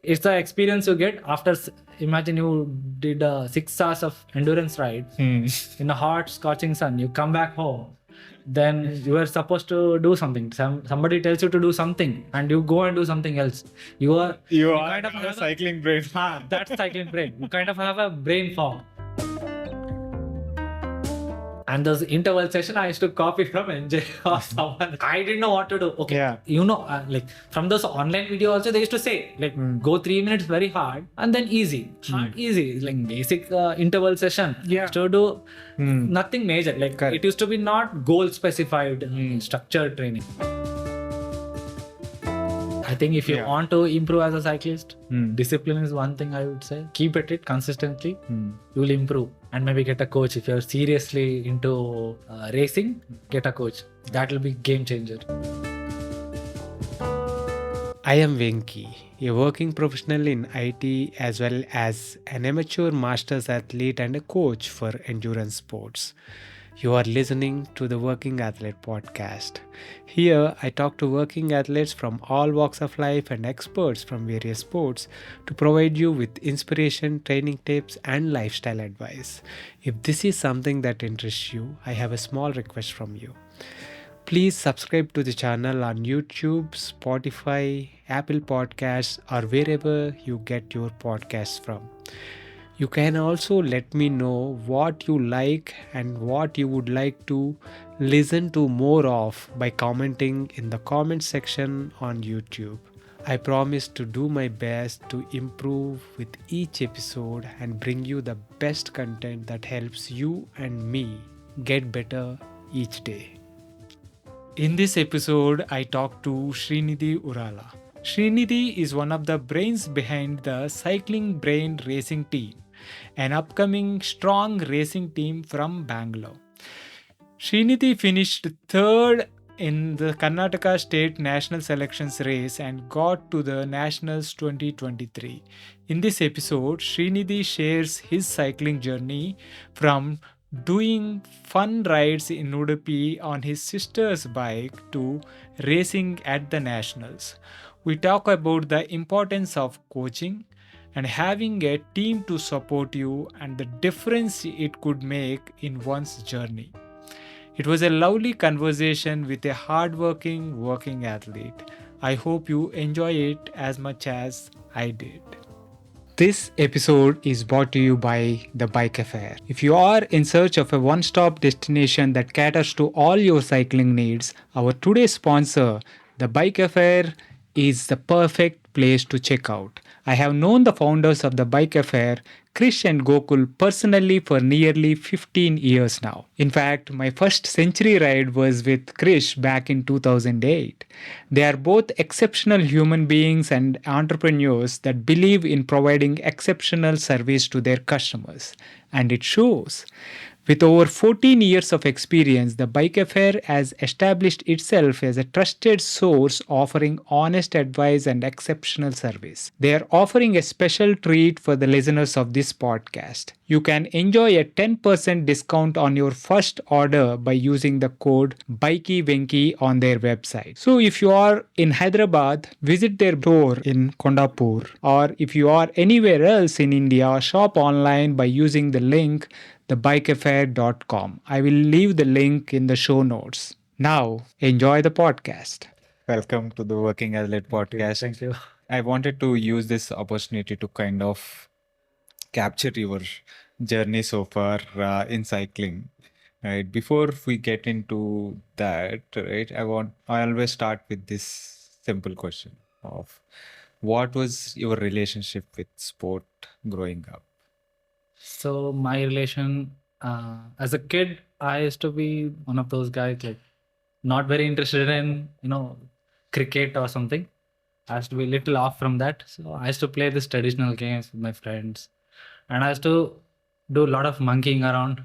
it's the experience you get after. Imagine you did 6 hours of endurance ride in a hot scorching sun. You come back home, then you are supposed to do something. Somebody tells you to do something, and you go and do something else. You kind of have cycling brain. that's cycling brain. You kind of have a brain fog. And those interval session, I used to copy from NJ or someone. I didn't know what to do. Okay, Yeah. like from those online video also, they used to say like go 3 minutes very hard and then easy, hard, easy, like basic interval session. Yeah. To do nothing major. Like Correct. it used to be not goal specified structured training. I think if you want to improve as a cyclist, discipline is one thing I would say. Keep at it consistently, you will improve. And maybe get a coach. If you're seriously into racing, get a coach. That will be game changer. I am Venki, a working professional in IT as well as an amateur masters athlete and a coach for endurance sports. You are listening to the Working Athlete podcast. Here, I talk to working athletes from all walks of life and experts from various sports to provide you with inspiration, training tips, and lifestyle advice. If this is something that interests you, I have a small request from you. Please subscribe to the channel on YouTube, Spotify, Apple Podcasts, or wherever you get your podcasts from. You can also let me know what you like and what you would like to listen to more of by commenting in the comment section on YouTube. I promise to do my best to improve with each episode and bring you the best content that helps you and me get better each day. In this episode, I talk to Shrinidhi Urala. Shrinidhi is one of the brains behind the CyclingBrainRacing team, an upcoming strong racing team from Bangalore. Shrinidhi finished third in the Karnataka State National Selections race and got to the Nationals 2023. In this episode, Shrinidhi shares his cycling journey from doing fun rides in Udipi on his sister's bike to racing at the Nationals. We talk about the importance of coaching and having a team to support you and the difference it could make in one's journey. It was a lovely conversation with a hardworking working athlete. I hope you enjoy it as much as I did. This episode is brought to you by The Bike Affair. If you are in search of a one-stop destination that caters to all your cycling needs, our today's sponsor, The Bike Affair, is the perfect place to check out. I have known the founders of The Bike Affair, Krish and Gokul, personally for nearly 15 years now. In fact, my first century ride was with Krish back in 2008. They are both exceptional human beings and entrepreneurs that believe in providing exceptional service to their customers. And it shows. With over 14 years of experience, the Bike Affair has established itself as a trusted source offering honest advice and exceptional service. They are offering a special treat for the listeners of this podcast. You can enjoy a 10% discount on your first order by using the code BikeyVenki on their website. So if you are in Hyderabad, visit their store in Kondapur. Or if you are anywhere else in India, shop online by using the link thebikeaffair.com. I will leave the link in the show notes. Now, enjoy the podcast. Welcome to the Working Athlete podcast. Thank you. I wanted to use this opportunity to kind of capture your journey so far in cycling. Right. Before we get into that, right, I always start with this simple question of what was your relationship with sport growing up? So my relation, as a kid, I used to be one of those guys like not very interested in, cricket or something. I used to be a little off from that. So I used to play these traditional games with my friends. And I used to do a lot of monkeying around.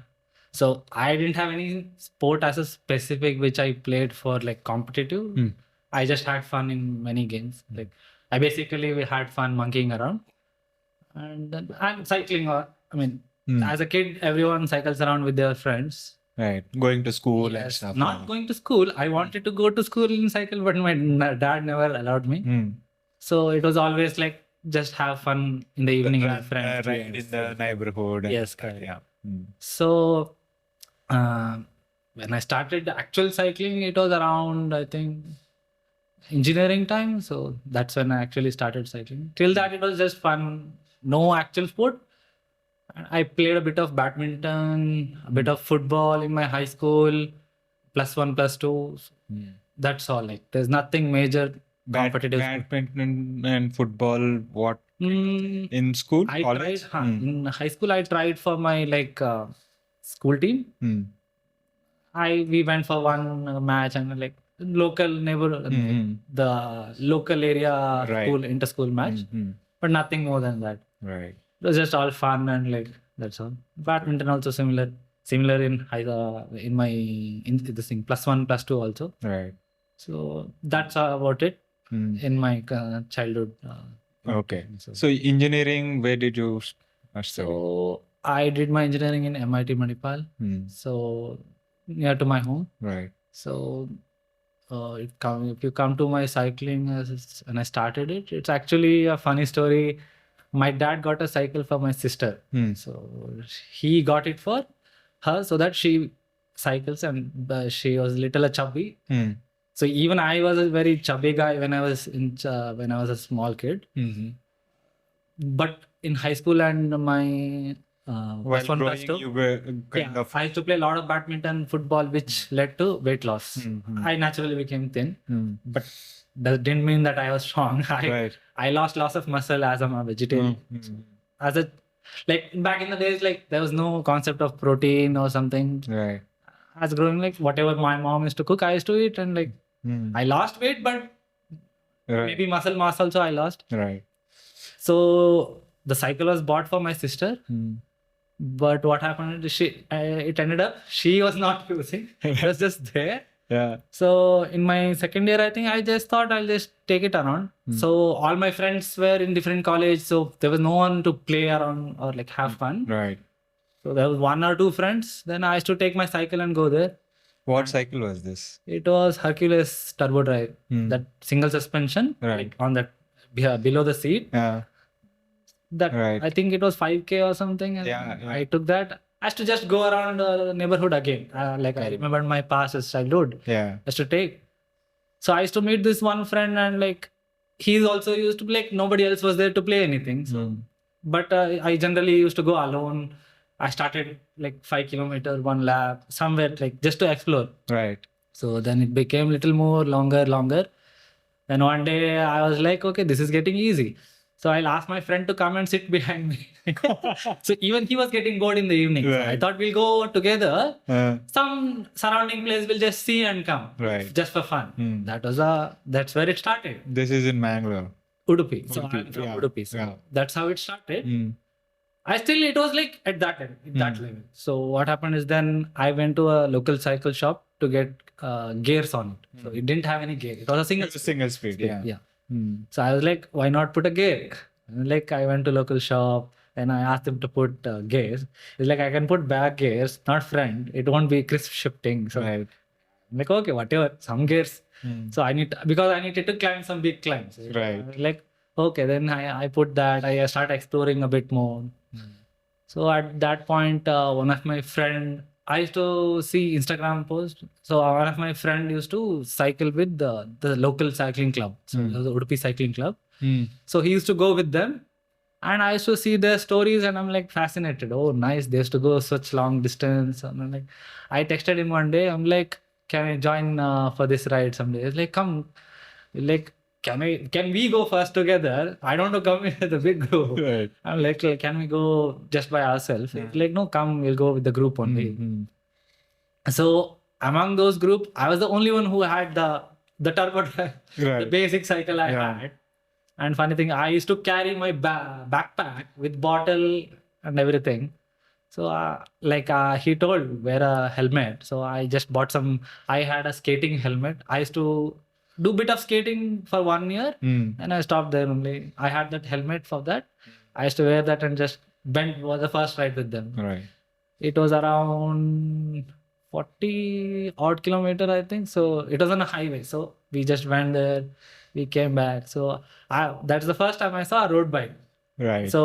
So I didn't have any sport as a specific which I played for like competitive. I just had fun in many games. Like I basically had fun monkeying around. And then I'm cycling. As a kid, everyone cycles around with their friends. Right. Going to school and Yes, stuff. not going to school. I wanted to go to school in cycle, but my dad never allowed me. So it was always like just have fun in the evening with friends. Right in the neighborhood. And Yes, that, correct. yeah. So when I started the actual cycling, it was around, I think, engineering time. So that's when I actually started cycling. Till that, it was just fun, no actual sport. I played a bit of badminton, a bit of football in my high school, +1, +2. That's all. Like, there's nothing major competitive. Badminton and football, what Mm, in school, I college? tried, in high school, I tried for my school team. We went for one match and like local neighborhood, the local area Right. school inter-school match, but nothing more than that. Right. It was just all fun and like that's all. Badminton also similar in high in my this thing +1, +2 also. Right. So that's about it in my childhood. Okay. So engineering, where did you study? So I did my engineering in MIT Manipal. So near to my home. Right. So if you come to my cycling when I started it, it's actually a funny story. My dad got a cycle for my sister. So he got it for her so that she cycles, and she was little chubby. So even I was a very chubby guy when I was when I was a small kid. But in high school and my While +1, growing, +2, you were kind of. I used to play a lot of badminton, football, which led to weight loss. I naturally became thin, but that didn't mean that I was strong. I lost lots of muscle as I'm a vegetarian. As a back in the days, there was no concept of protein or something. Right. As growing, whatever my mom used to cook, I used to eat, and I lost weight, but maybe muscle mass also I lost. Right. So the cycle was bought for my sister. But what happened is it ended up she was not using. It was just there. Yeah. So in my second year, I think I just thought I'll just take it around. So all my friends were in different college, so there was no one to play around or have fun. Right. So there was 1 or 2 friends. Then I used to take my cycle and go there. What cycle was this? It was Hercules turbo drive, that single suspension, Right. on that below the seat. Yeah. That Right. I think it was 5K or something. And Yeah. I took that. I used to just go around the neighborhood again. I remembered my past as childhood. Yeah. Just to take. So I used to meet this one friend, and he's also used to play. Nobody else was there to play anything. So, but I generally used to go alone. I started 5 kilometer, 1 lap, somewhere just to explore. Right. So then it became little more longer. Then one day I was like, okay, this is getting easy. So I'll ask my friend to come and sit behind me. So even he was getting bored in the evening. Right. So I thought we'll go together. Some surrounding place we'll just see and come. Right. Just for fun. That's where it started. This is in Mangalore. Udipi. So Udupi, I'm from yeah. Udupi. So Yeah. that's how it started. It was at that time, that level. So what happened is then I went to a local cycle shop to get gears on it. So it didn't have any gear. It was a single. It's a single speed. Yeah. Yeah. So I was like, why not put a gear? And I went to local shop and I asked them to put gears. It's I can put back gears, not front. It won't be crisp shifting. So Right. I'm okay, whatever, some gears. So because I needed to climb some big climbs. Right. I was okay, then I put that. I started exploring a bit more. So at that point, one of my friend, I used to see Instagram post. So one of my friend used to cycle with the local cycling club. So it was the Udipi cycling club. So he used to go with them, and I used to see their stories, and I'm fascinated. Oh, nice! They used to go such long distance. And I'm I texted him one day. I'm can I join for this ride someday? He's come. Can we go first together? I don't want to come with a big group. Right. I'm can we go just by ourselves? He's no, come, we'll go with the group only. So among those group, I was the only one who had the turbo drive, the basic cycle I had. And funny thing, I used to carry my backpack with bottle and everything. So he told, wear a helmet. So I just bought I had a skating helmet. I used to do bit of skating for 1 year and I stopped there only. I had that helmet for that. I used to wear that and just went for the first ride with them. Right. It was around 40 odd kilometer, I think. So it was on a highway. So we just went there. we came back. So that's the first time I saw a road bike. Right. So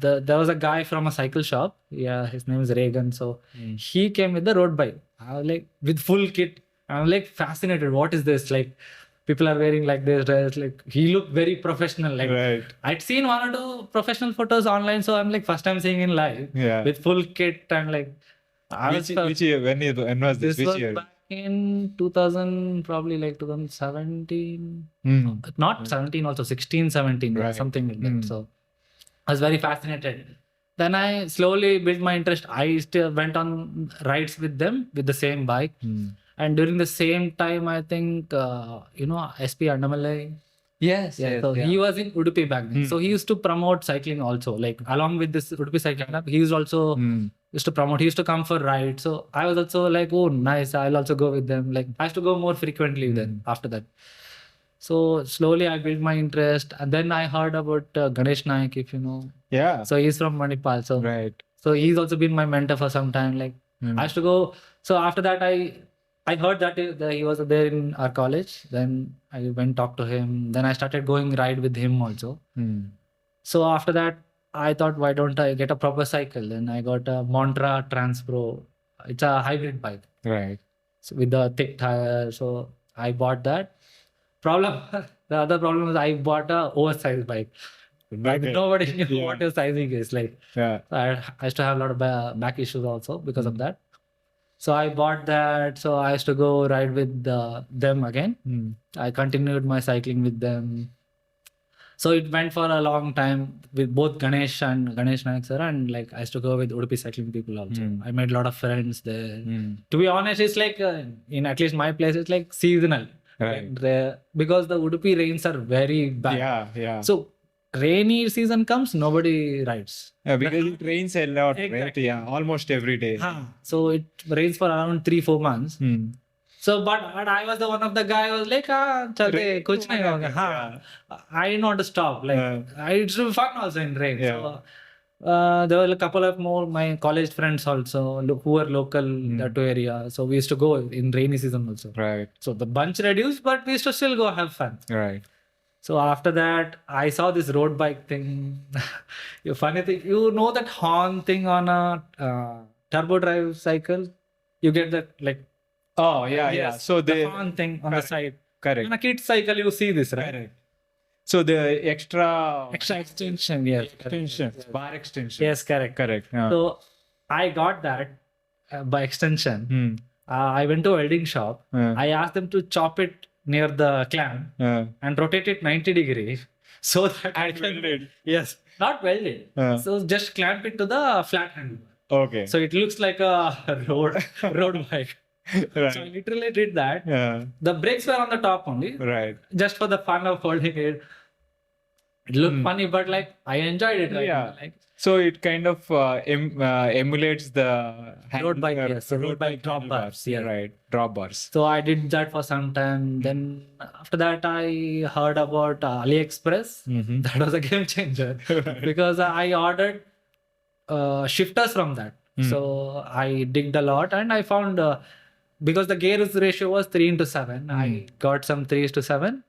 there was a guy from a cycle shop. Yeah, his name is Reagan. So he came with the road bike. I was like with full kit. I'm like fascinated. What is this? Like people are wearing like this dress. Like he looked very professional. Like Right. I'd seen one or two professional photos online. So I'm like first time seeing in live Yeah. with full kit and like Which year? When was this? this Which was year? back in 2000, probably like 2017. Not 17, also 16, 17, Right. something like that. So I was very fascinated. Then I slowly built my interest. I still went on rides with them with the same bike. And during the same time, I think, SP Annamalai. Yes. Yeah, so he was in Udipi back then. So he used to promote cycling also. Like along with this Udipi cycling club, he used also used to promote. He used to come for rides. So I was also like, oh, nice. I'll also go with them. Like I used to go more frequently then after that. So slowly I built my interest. And then I heard about Ganesh Naik, if you know. Yeah. So he's from Manipal. So Right. so he's also been my mentor for some time. Like I used to go. So after that, I heard that he was there in our college. Then I went talk to him. Then I started going ride with him also. So after that, I thought, why don't I get a proper cycle? Then I got a Montra Trans Pro. It's a hybrid bike. Right. So with the thick tire. So I bought that. The other problem is I bought a oversized bike. Okay. Nobody knew what your sizing is. Like Yeah. I used to have a lot of back issues also because of that. So I bought that. So I used to go ride with them again. I continued my cycling with them. So it went for a long time with both Ganesh and Ganesh Naik sir, and like I used to go with Udipi cycling people also. I made a lot of friends there. To be honest, it's like in at least my place, it's like seasonal. Right. Because the Udipi rains are very bad. Yeah. So rainy season comes, nobody rides. Yeah, because it rains a lot, right? Exactly. Yeah, almost every day. So it rains for around 3-4 months. So, but I was the one of the guy who was like, chalte, kuch nahi hoga. I didn't want to stop. Like, it's fun also in rain. Yeah. So, there were a couple of more my college friends also who were local to area. So we used to go in rainy season also. Right. So the bunch reduced, but we used to still go have fun. Right. So after that, I saw this road bike thing. Funny thing, you know that horn thing on a turbo drive cycle? You get that like. Oh, yeah. So the the horn thing on the side. correct. On a kid cycle, you see this, right? Correct. So the extra Extension, yes. extensions, bar extension. Yes, correct. Correct. Yeah. So I got that by extension. I went to a welding shop. I asked them to chop it near the clamp and rotate it 90 degrees so that I can welded. Yes, not welded. So just clamp it to the flat handle. Okay. So it looks like a road bike. Right. So I literally did that. Yeah. The brakes were on the top only, Right. just for the fun of holding it. It looked funny, but like I enjoyed it. Right? Yeah. Like So it kind of emulates the road bike, yes. So road bike drop handlebars. bars, yeah. Right. Drop bars. So I did that for some time. Then after that, I heard about AliExpress. That was a game changer because I ordered shifters from that. So I digged a lot and I found because the gear ratio was 3:7, I got some 3:7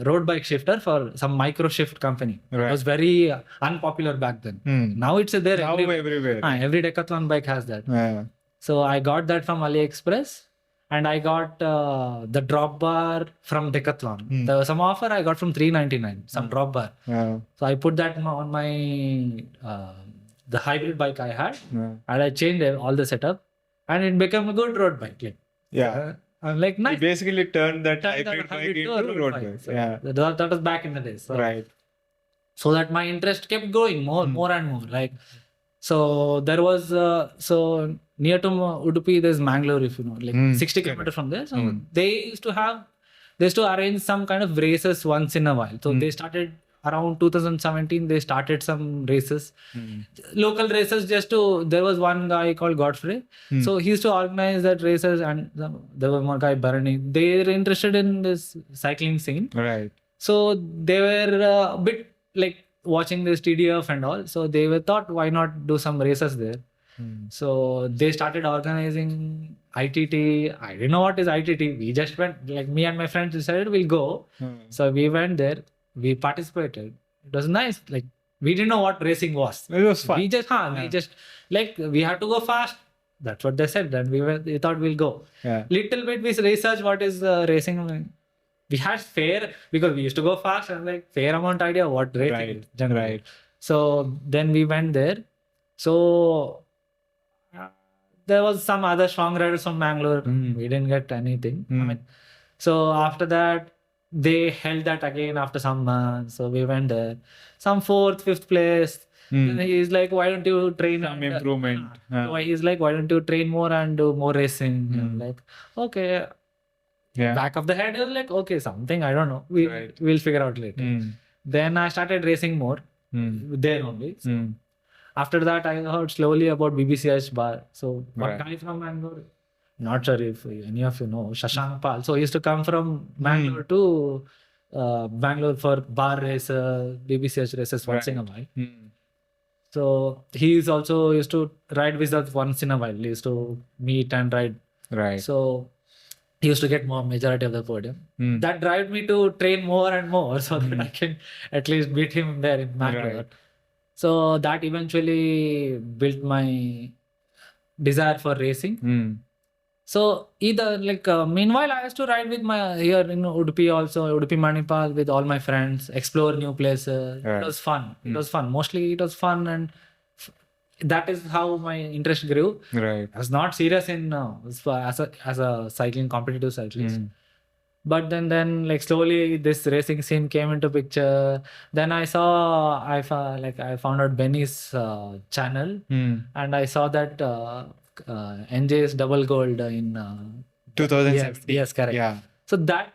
road bike shifter for some micro shift company. It Right. was very unpopular back then. Now it's there. Now everywhere. Every Decathlon bike has that. Yeah. So I got that from AliExpress and I got the drop bar from Decathlon. There was some offer I got from $399, some drop bar. Yeah. So I put that on my the hybrid bike I had and I changed all the setup and it became a good road bike. Like, Yeah. I'm like, You nice. basically turned that Turned that hybrid bike hybrid to a into road bike. bike. So Yeah. that was back in the days. So, Right. so that my interest kept growing more and more. Like, so there was so near to Udipi, there's Mangalore, if you know, like 60 kilometers from there. So they used to arrange some kind of races once in a while. So they started around 2017. They started some races, local races. There was one guy called Godfrey. So he used to organize that races, and there was one guy Bharani. They were interested in this cycling scene. Right. So they were a bit like watching this TDF and all. So they were thought, why not do some races there? So they started organizing ITT. I didn't know what is ITT. We just went, like me and my friends decided we'll go. So we went there. We participated. It was nice. Like we didn't know what racing was. It was fun. We just like we had to go fast. That's what they said. Then we thought we'll go. Yeah. Little bit we researched what is racing. We had fair because we used to go fast and like fair amount idea what racing is generally. Right. So then we went there. So there was some other strong riders from Bangalore. We didn't get anything. I mean, so after that, they held that again after some months. So we went there. Some 4th, 5th place. Then he's like, why don't you train? Some improvement. So he's like, why don't you train more and do more racing? I'm like, okay. Yeah. Back of the head, I was like, okay, something, I don't know. We'll figure out later. Then I started racing more there only. So after that, I heard slowly about BBCH bar. So one guy from Mangalore, not sure if any of you know, Shashank Pal. So he used to come from Mangalore to Bangalore for bar races, BBCH races once in a while. So he also used to ride with us once in a while. He used to meet and ride. Right. So he used to get more majority of the podium. That drive me to train more and more so that I can at least beat him there in Mangalore. Right. So that eventually built my desire for racing. So either like meanwhile I used to ride with my here in Udipi also, Udipi Manipal with all my friends, explore new places. Right. It was fun. It was fun. Mostly it was fun and that is how my interest grew. Right. I was not serious in as a cycling competitive cyclist. But then like slowly this racing scene came into picture. Then I found out Benny's channel and I saw that NJ's double gold in 2017. yes, correct. Yeah. So that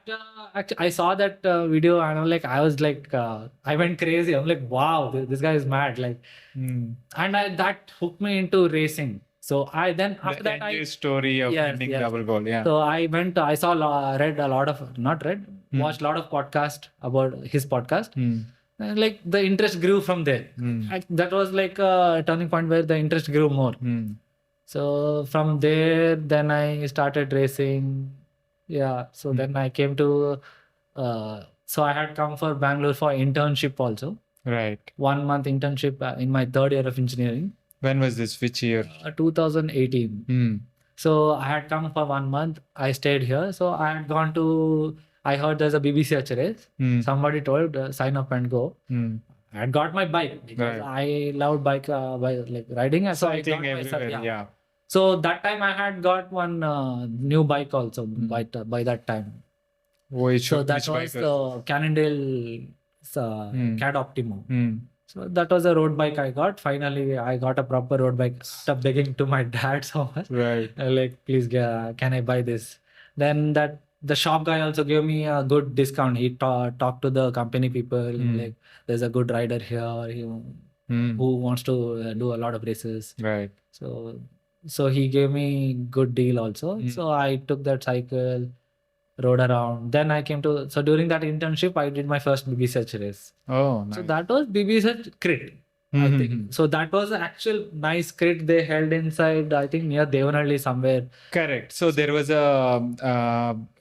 actually I saw that video and I was like I went crazy. I'm like, wow, this guy is mad. Like, and that hooked me into racing. So after that NJ story of winning double gold. Yeah. So I watched a lot of podcast about his podcast. And like the interest grew from there. That was like a turning point where the interest grew more. So from there, then I started racing. Yeah. So then I came to, so I had come for Bangalore for internship also. Right. 1 month internship in my 3rd year of engineering. When was this? Which year? 2018. So I had come for 1 month. I stayed here. So I had gone to, I heard there's a BBCH race. Somebody told sign up and go. I had got my bike because I loved bike like riding. So Cycling I got everywhere. Yeah. So that time I had got one new bike also by that time. So that was the Cannondale CAD Optimo. So that was a road bike I got. Finally, I got a proper road bike. Stopped begging to my dad so much. Right. Like, please, can I buy this? Then the shop guy also gave me a good discount. He talked to the company people. Like, there's a good rider here who wants to do a lot of races. Right. So he gave me good deal also. So I took that cycle, rode around. Then I came to, so during that internship, I did my first BBCH race. Oh, nice. So that was BBCH crit, I think. So that was an actual nice crit they held inside, I think near Devanhalli somewhere. Correct. So there was a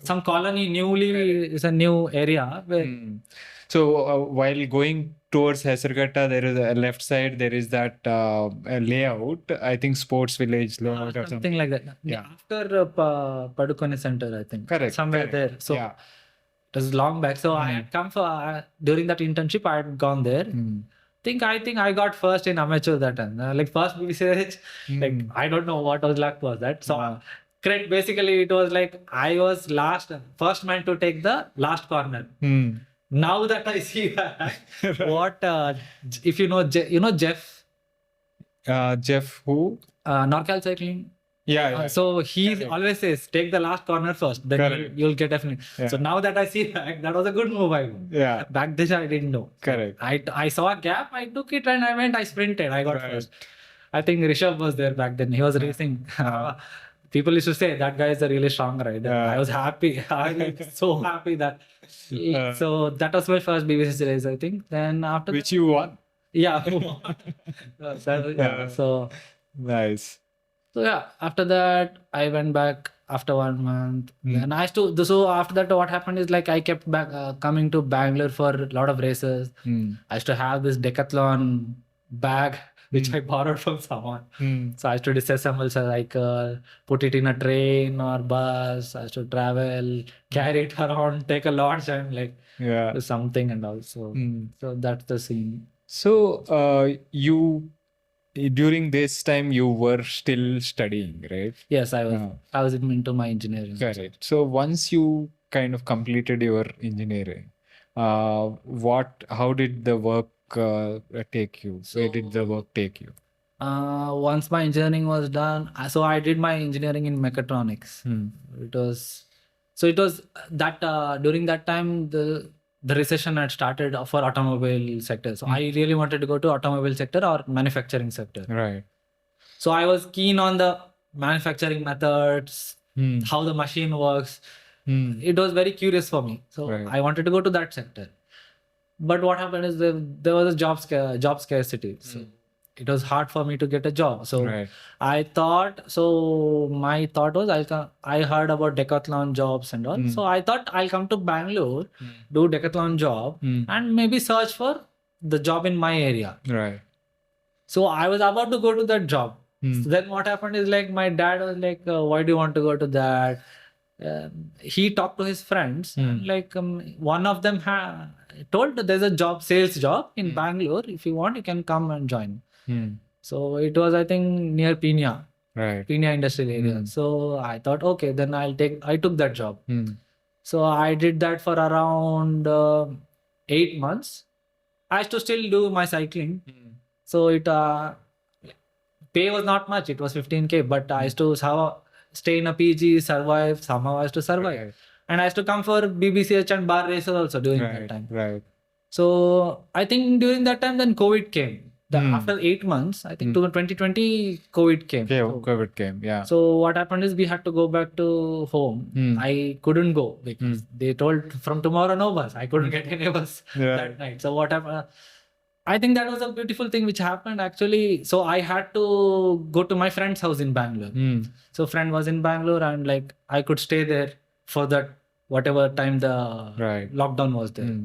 some colony is a new area where. So while going towards Hesarghatta, there is a left side. There is that layout. I think Sports Village layout or something like that. Yeah. After Padukone Center, I think. Correct. Somewhere there. So yeah. It was long back. So I had come for during that internship. I had gone there. I think I got first in amateur that time. Like first BBCH. Like I don't know what was luck was that. So correct. Basically, it was like I was first man to take the last corner. Now that I see that, what if you know Jeff? Jeff who? Norcal Cycling. Yeah. So he always says, take the last corner first, then you'll get definitely. Yeah. So now that I see that was a good move. Back then I didn't know. Correct. I saw a gap, I took it and I sprinted. I got first. I think Rishabh was there back then. He was racing. People used to say that guy is a really strong rider. I was happy. I was so happy that. So that was my first BBCH race, I think. Then after which you won. Yeah. So Nice. So yeah, after that I went back after 1 month. Mm. Then I used to. So after that, what happened is like I kept back coming to Bangalore for a lot of races. Mm. I used to have this decathlon bag which Mm. I borrowed from someone. Mm. So I used to disassemble a cycle, put it in a train or bus. I used to travel, carry it around, take a launch and like Yeah. do something and also. Mm. So that's the scene. So, you during this time you were still studying, right? Yes, I was. Ah. I was into my engineering. Correct. So once you kind of completed your engineering, how did the work take you? Where did the work take you? Once my engineering was done, so I did my engineering in mechatronics. It was that during that time the recession had started for automobile sector. So I really wanted to go to automobile sector or manufacturing sector. Right. So I was keen on the manufacturing methods, how the machine works. It was very curious for me. So Right. I wanted to go to that sector. But what happened is there was a job scarcity. So it was hard for me to get a job. So Right. I thought, so my thought was I heard about decathlon jobs and all. So I thought I'll come to Bangalore, do decathlon job and maybe search for the job in my area. Right. So I was about to go to that job. So then what happened is like my dad was like, why do you want to go to that? He talked to his friends. And like one of them told that there's a job, sales job in Bangalore. If you want, you can come and join. So it was, I think, near Pina, Right. Pina industrial area. So I thought, okay, then I took that job. So I did that for around 8 months. I used to still do my cycling. So it pay was not much. It was 15K, but I used to stay in a PG, survive. Somehow I used to survive. Right. And I used to come for BBCH and bar races also during that Right. time. Right. So I think during that time, then COVID came. After 8 months, I think to 2020, COVID came. Okay, So, COVID came. Yeah. so what happened is we had to go back to home. I couldn't go because they told from tomorrow no bus. I couldn't get any bus that night. So what happened? I think that was a beautiful thing which happened actually. So I had to go to my friend's house in Bangalore. So friend was in Bangalore and like I could stay there for that whatever time the Right. lockdown was there.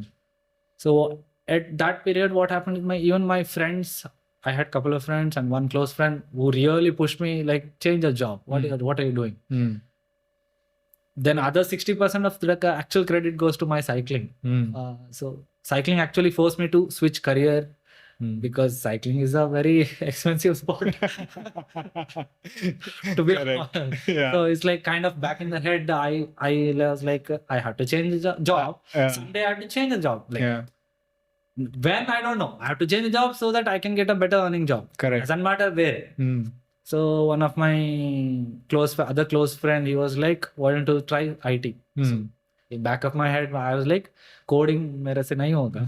So at that period, what happened is even my friends, I had a couple of friends and one close friend who really pushed me like change the job. What are you doing? Then other 60% of the actual credit goes to my cycling. So cycling actually forced me to switch career because cycling is a very expensive sport. To be honest. Yeah. So it's like kind of back in the head. I was like I had to change the job. Someday I had to change the job. Like, Yeah. when I don't know. I have to change the job so that I can get a better earning job. Correct. Doesn't matter where. So one of my other close friend, he was like, why don't you try IT? So in back of my head, I was like, coding mere se nahi hoga.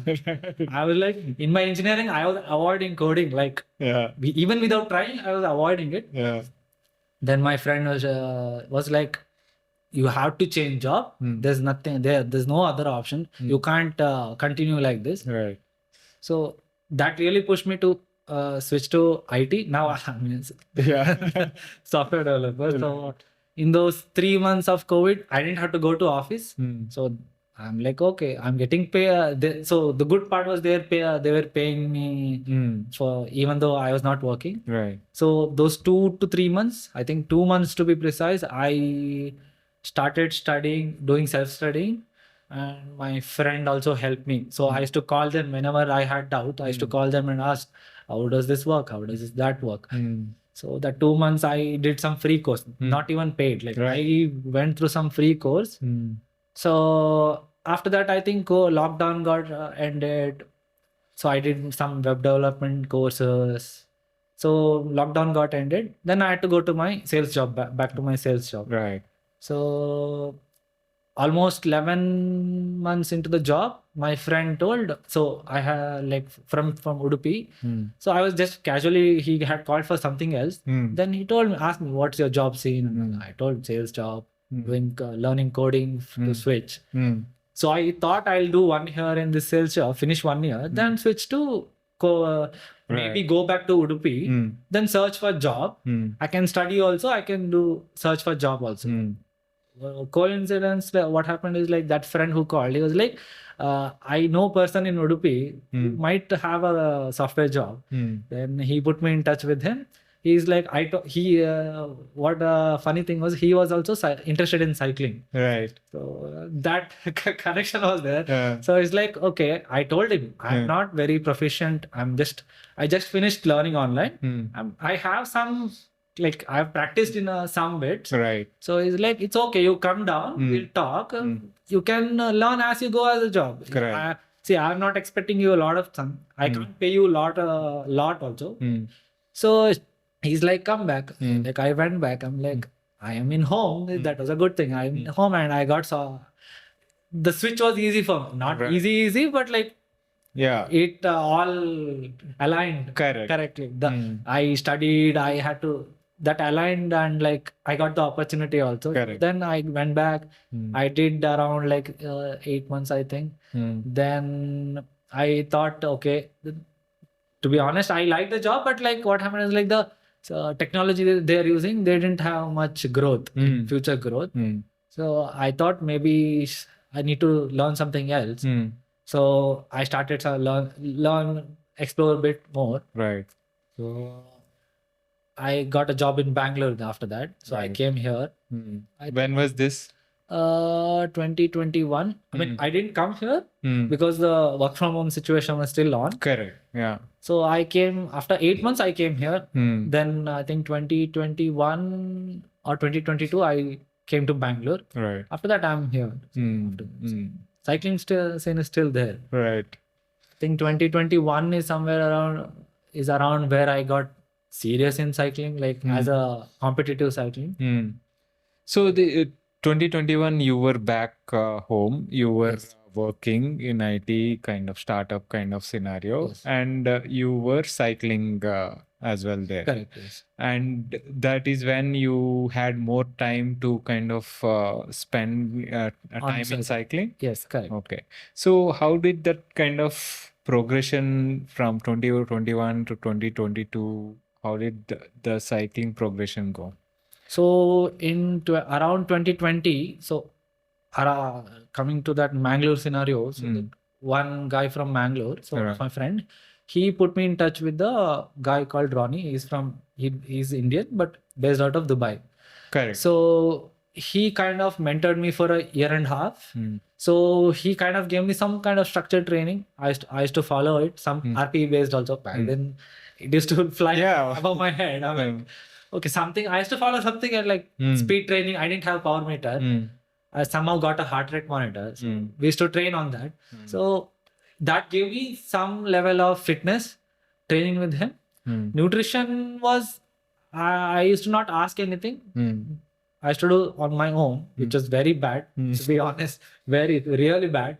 I was like, in my engineering, I was avoiding coding. Like Yeah. even without trying, I was avoiding it. Yeah. Then my friend was like, you have to change job. There's nothing there. There's no other option. You can't continue like this. Right. So that really pushed me to switch to IT. Now I'm Yeah. software developer. So in those 3 months of COVID, I didn't have to go to office. So I'm like, okay, I'm getting paid. So the good part was they were paying me for even though I was not working. Right. So those 2 to 3 months, I think 2 months to be precise, I started studying, doing self-studying. And my friend also helped me. So I used to call them whenever I had doubt. I used to call them and ask, how does this work? How does that work? So that 2 months I did some free course, not even paid. Like I went through some free course. So after that, I think lockdown got ended. So I did some web development courses. So lockdown got ended. Then I had to go to my sales job, back to my sales job. Right. So almost 11 months into the job, my friend told, so I had like from Udipi. So I was just casually, he had called for something else. Then he asked me, what's your job scene? I told sales job, doing learning coding to switch. So I thought I'll do 1 year in this sales job, finish 1 year, then switch to maybe go back to Udipi, then search for job. I can study also. I can do search for job also. Coincidence, what happened is like that friend who called, he was like, I know person in Udupi who might have a software job. Then he put me in touch with him. He's like, what funny thing was, he was also interested in cycling. Right. So that connection was there. So it's like, okay, I told him, I'm not very proficient. I just finished learning online. I have some, like I've practiced in some bits. Right. So it's like, it's okay. You come down, we'll talk. You can learn as you go as a job. Correct. See, I'm not expecting you a lot of time. I can't pay you a lot also. So he's like, come back. Like I went back. I'm like, I am in home. That was a good thing. I'm in home and I got the switch was easy for me. Not easy, but like it all aligned correctly. I studied. I had to. That aligned and like I got the opportunity also. Then I went back. I did around like 8 months, I think. Then I thought, okay, to be honest, I like the job, but like what happened is like the technology they're using, they didn't have much growth, future growth. So I thought maybe I need to learn something else. So I started to learn, explore a bit more. Right. So I got a job in Bangalore after that. So I came here. When was this? 2021. I mean, I didn't come here because the work from home situation was still on. Correct. Yeah. So I came after 8 months. I came here. Then I think 2021 or 2022, I came to Bangalore. Right. After that, I'm here. Cycling scene is still there. Right. I think 2021 is around where I got serious in cycling, like as a competitive cycling. So the 2021, you were back home. You were working in IT kind of startup kind of scenario, and you were cycling as well there. Correct. Yes. And that is when you had more time to kind of spend time in cycling. Yes, correct. Okay. So how did that kind of progression from 2021 to 2022? How did the cycling progression go? So around 2020, so coming to that Mangalore scenario, so one guy from Mangalore, so my friend, he put me in touch with the guy called Ronnie. He's Indian, but based out of Dubai. Correct. So he kind of mentored me for a year and a half. So he kind of gave me some kind of structured training. I used to follow it, some RP based also. Back then, it used to fly above my head. I'm like, okay, I used to follow something and like speed training. I didn't have power meter. I somehow got a heart rate monitor. So we used to train on that. So that gave me some level of fitness training with him. Nutrition was, I used to not ask anything. I used to do on my own, which was very bad, to be honest, really bad.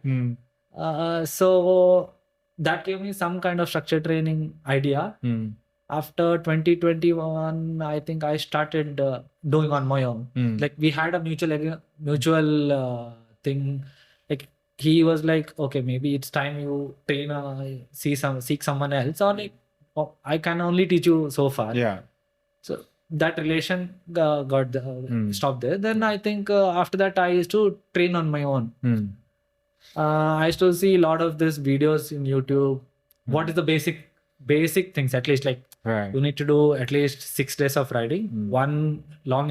So that gave me some kind of structured training idea. After 2021, I think I started doing on my own. Like we had a mutual thing. Like he was like, okay, maybe it's time you train, seek someone else, or like, I can only teach you so far. Yeah. So that relation got stopped there. Then I think after that I used to train on my own. I used to see a lot of these videos in YouTube. What is the basic things, at least like you need to do at least 6 days of riding, one long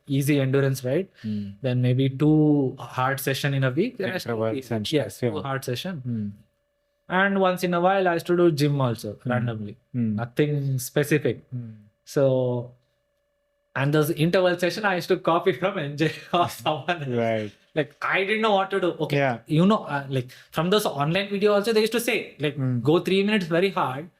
easy endurance ride, then maybe 2 hard session in a week. 2 hard session. And once in a while I used to do gym also randomly, nothing specific. So, and those interval session I used to copy from NJ or someone else. Right. Like I didn't know what to do. Okay, like from those online video also they used to say like go 3 minutes very hard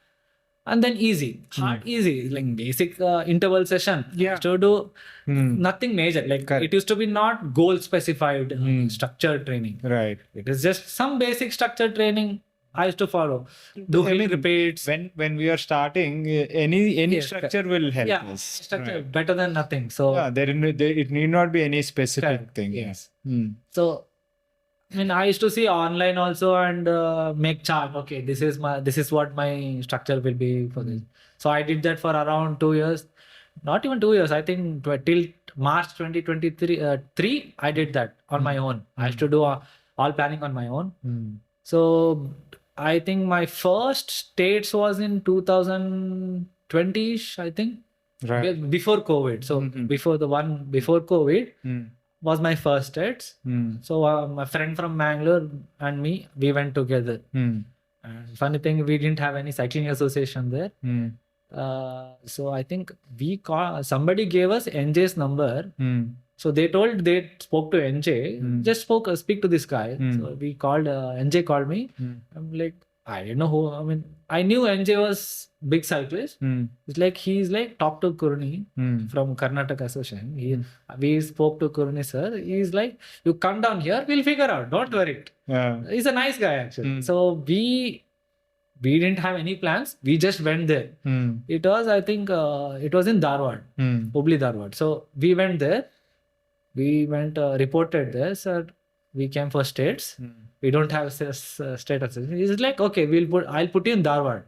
and then easy, hard, easy, like basic interval session. To do nothing major. Like it used to be not goal specified structured training. Right. It is just some basic structured training I used to follow. Doing repeats. When we are starting, any structure will help us. Structure better than nothing. So it need not be any specific thing. Yes. So I mean, I used to see online also and make chart. Okay, this is what my structure will be for this. So I did that for around 2 years, not even 2 years. I think till March 2023, I did that on my own. I used to do all planning on my own. So I think my first states was in 2020ish, I think, before COVID. So before COVID was my first states. So my friend from Mangalore and me, we went together. And funny thing, we didn't have any cycling association there. So I think somebody gave us NJ's number. So they spoke to NJ, just speak to this guy. So we called, NJ called me. I'm like, I didn't know who. I mean, I knew NJ was big cyclist. It's like he's like talk to Kurni from Karnataka association. We spoke to Kurni sir. He's like, you come down here, we'll figure out. Don't worry. He's a nice guy actually. So we didn't have any plans. We just went there. It was, I think, it was in Dharwad, Hubli Dharwad. So we went there. We went reported there. Sir, we came for states. We don't have state association. He's like, okay, I'll put you in Dharwad.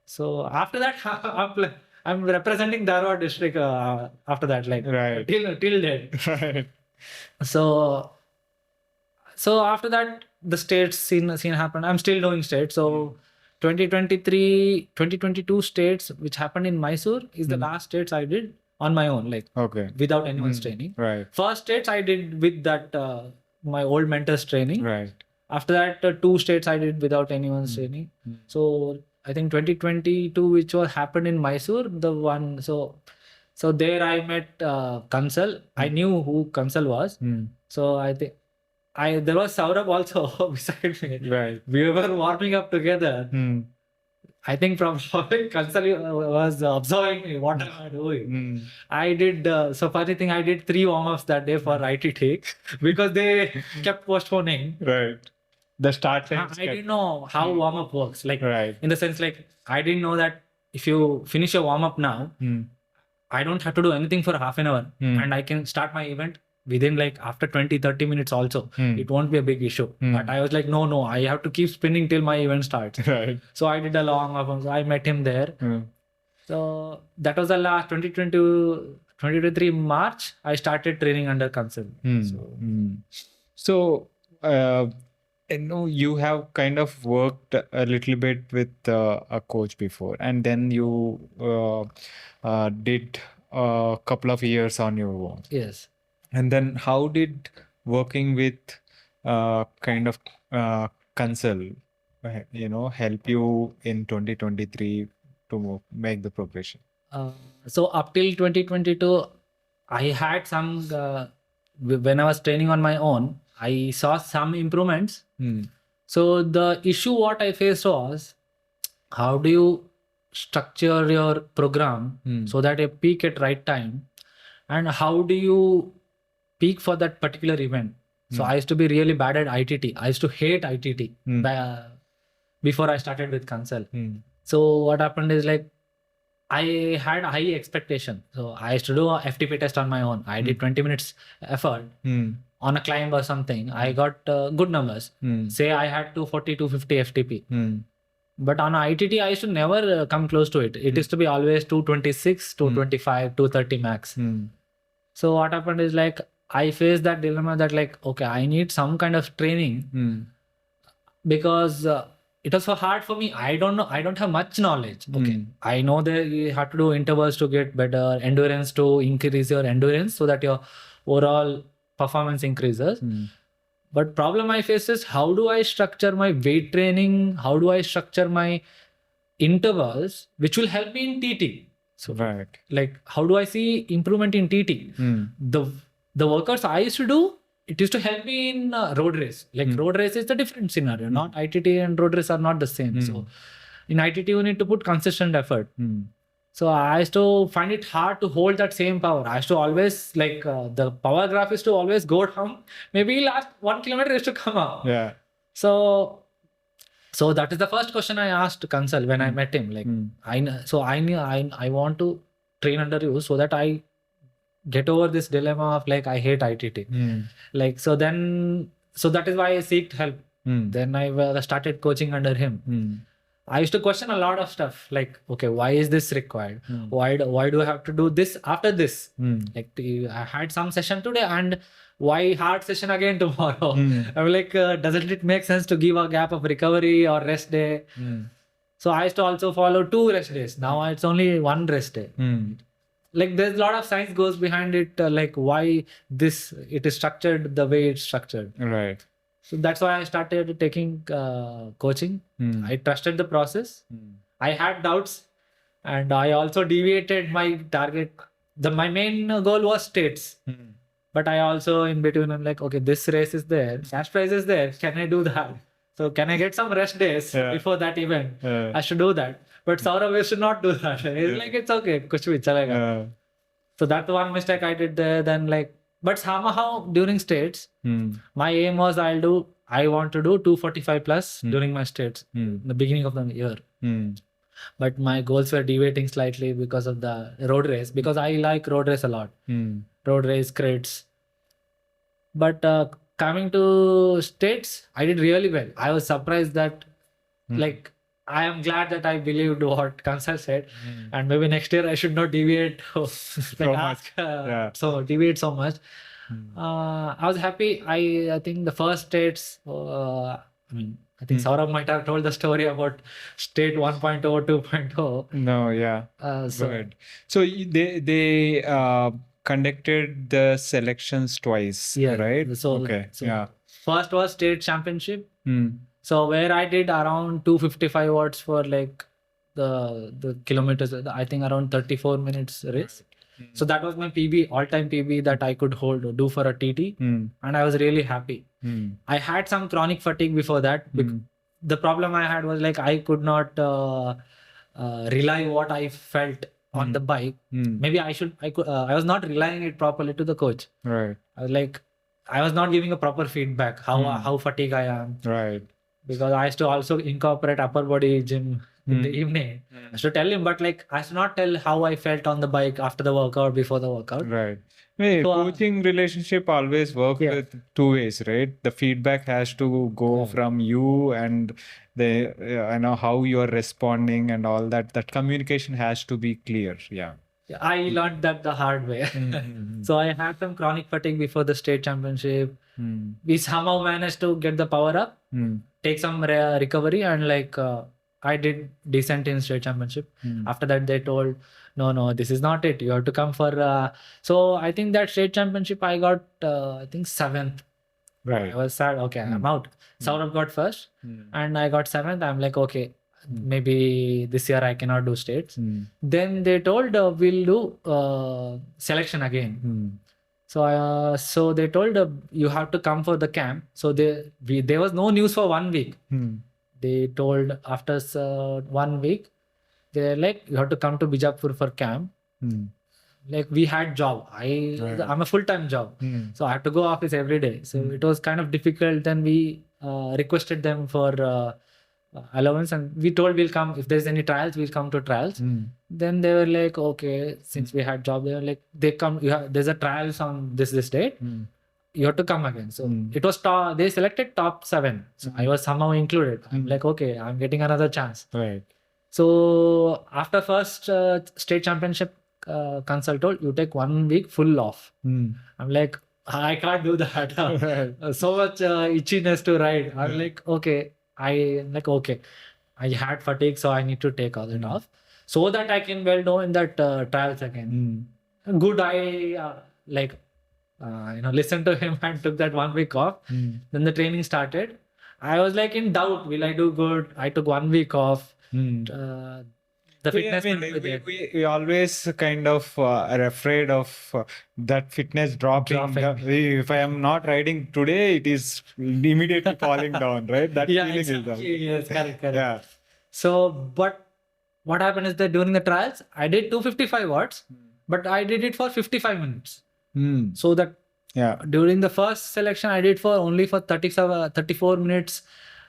So after that, I'm representing Dharwad district after that, like till then. So after that, the states scene happened. I'm still doing states. So 2022 states, which happened in Mysore, is the last states I did on my own, like without anyone's training. First states I did with that my old mentor's training. After that, 2 states I did without anyone's training. So I think 2022, which was happened in Mysore, the one. So there I met Kansal. I knew who Kansal was. So I think there was Saurabh also beside me. We were warming up together. I think from Kansal was observing me, what am I doing? I did, so funny thing, I did 3 warm-ups that day for ITT because they kept postponing. The start time. I didn't know how warm-up works. Like, in the sense, like, I didn't know that if you finish your warm-up now, I don't have to do anything for half an hour and I can start my event within like after 20-30 minutes also. It won't be a big issue. But I was like, no, I have to keep spinning till my event starts. So I did a long warm-up. So I met him there. So that was the last 2023 March. I started training under Kansal. So you have kind of worked a little bit with a coach before, and then you did a couple of years on your own. Yes. And then how did working with kind of Kansal, help you in 2023 to make the progression? So up till 2022, I had some, when I was training on my own, I saw some improvements. So the issue what I faced was, how do you structure your program so that you peak at right time, and how do you peak for that particular event? So I used to be really bad at ITT. I used to hate ITT before I started with Kansal. So what happened is, like, I had high expectation. So I used to do a FTP test on my own. I did 20 minutes effort on a climb or something. I got good numbers. Say I had 240, 250 FTP. But on ITT, I used to never come close to it. It used to be always 226, 225, 230 max. So what happened is, like, I faced that dilemma that, like, okay, I need some kind of training because it was so hard for me. I don't know. I don't have much knowledge. Okay. I know that you have to do intervals to get better, endurance to increase your endurance so that your overall performance increases. But problem I face is, how do I structure my weight training? How do I structure my intervals, which will help me in TT? So, like, how do I see improvement in TT? The workouts I used to do, it used to help me in road race. Like, road race is a different scenario. Not ITT and road race are not the same. So in ITT, you need to put consistent effort. So I used to find it hard to hold that same power. I used to always, like, the power graph is to always go down. Maybe last 1 kilometer is to come up. So that is the first question I asked Kansal when I met him. Like, I want to train under you so that I get over this dilemma of, like, I hate ITT. Like, so then So that is why I seeked help. Then I started coaching under him. I used to question a lot of stuff like, okay, why is this required? Why do I have to do this after this? Like I had some session today and why hard session again tomorrow? I'm like, doesn't it make sense to give a gap of recovery or rest day? So I used to also follow 2 rest days. Now it's only 1 rest day. Like there's a lot of science goes behind it, like why it is structured the way it's structured. Right. So that's why I started taking coaching. I trusted the process. I had doubts and I also deviated my target. My main goal was states. But I also in between, I'm like, okay, this race is there, cash prize is there. Can I do that? So can I get some rest days before that event? I should do that. But Saurabh should not do that. It's like, it's okay. Kuch bhi chalega. So that's the one mistake I did there. Then like, but somehow during states, my aim was I want to do 245 plus during my states in the beginning of the year. But my goals were deviating slightly because of the road race, because I like road race a lot. Road race, crits. But coming to states, I did really well. I was surprised that like, I am glad that I believed what Kansal said, and maybe next year I should not deviate so deviate so much. I was happy. I think the first states. I think Saurabh might have told the story about state 1.0, 2.0. No, yeah. Good. So they conducted the selections twice, right? So first was state championship. So where I did around 255 watts for like the kilometers, I think around 34 minutes race. So that was my PB, all-time PB that I could do for a TT. And I was really happy. I had some chronic fatigue before that. The problem I had was like I could not rely what I felt on the bike. Maybe I was not relying it properly to the coach. Right. I was not giving a proper feedback how fatigued I am. Right. Because I used to also incorporate upper body gym in the evening. I used to tell him, but like I used to not tell how I felt on the bike after the workout, before the workout. Right. So, coaching relationship always works with 2 ways, right? The feedback has to go from you and I know how you are responding and all that. That communication has to be clear. Yeah. I learned that the hard way. So I had some chronic fatigue before the state championship. We somehow managed to get the power up, take some recovery, and like I did decent in state championship. After that, they told, no, this is not it. You have to come for. So I think that state championship I got, I think 7th. Right. I was sad. Okay, I'm out. Saurabh got first, and I got 7th. I'm like, okay, maybe this year I cannot do states. Then they told we'll do selection again. So they told you have to come for the camp. So there was no news for 1 week. They told after 1 week, they're like, you have to come to Bijapur for camp. Like we had job. I'm a full-time job. So I have to go office every day. So it was kind of difficult. Then we requested them for allowance, and we told we'll come if there's any trials, we'll come to trials. Then they were like, okay, since we had job, they were like, there's a trials on this date. You have to come again. So it was they selected top 7. So I was somehow included. I'm like, okay, I'm getting another chance. Right. So after first state championship, Kansal told you take 1 week full off. I'm like, I can't do that. So much itchiness to ride. I'm like, okay. I had fatigue, so I need to take all it off so that I can do in that trials again. Good, I listened to him and took that 1 week off. Then the training started. I was like in doubt, will I do good? I took 1 week off. The fitness. We always kind of are afraid of that fitness dropping. If I am not riding today, it is immediately falling down, right? That feeling is down. Yes, correct. Yeah. So, but what happened is that during the trials, I did 255 watts, but I did it for 55 minutes. So that during the first selection, I did only for 34 minutes.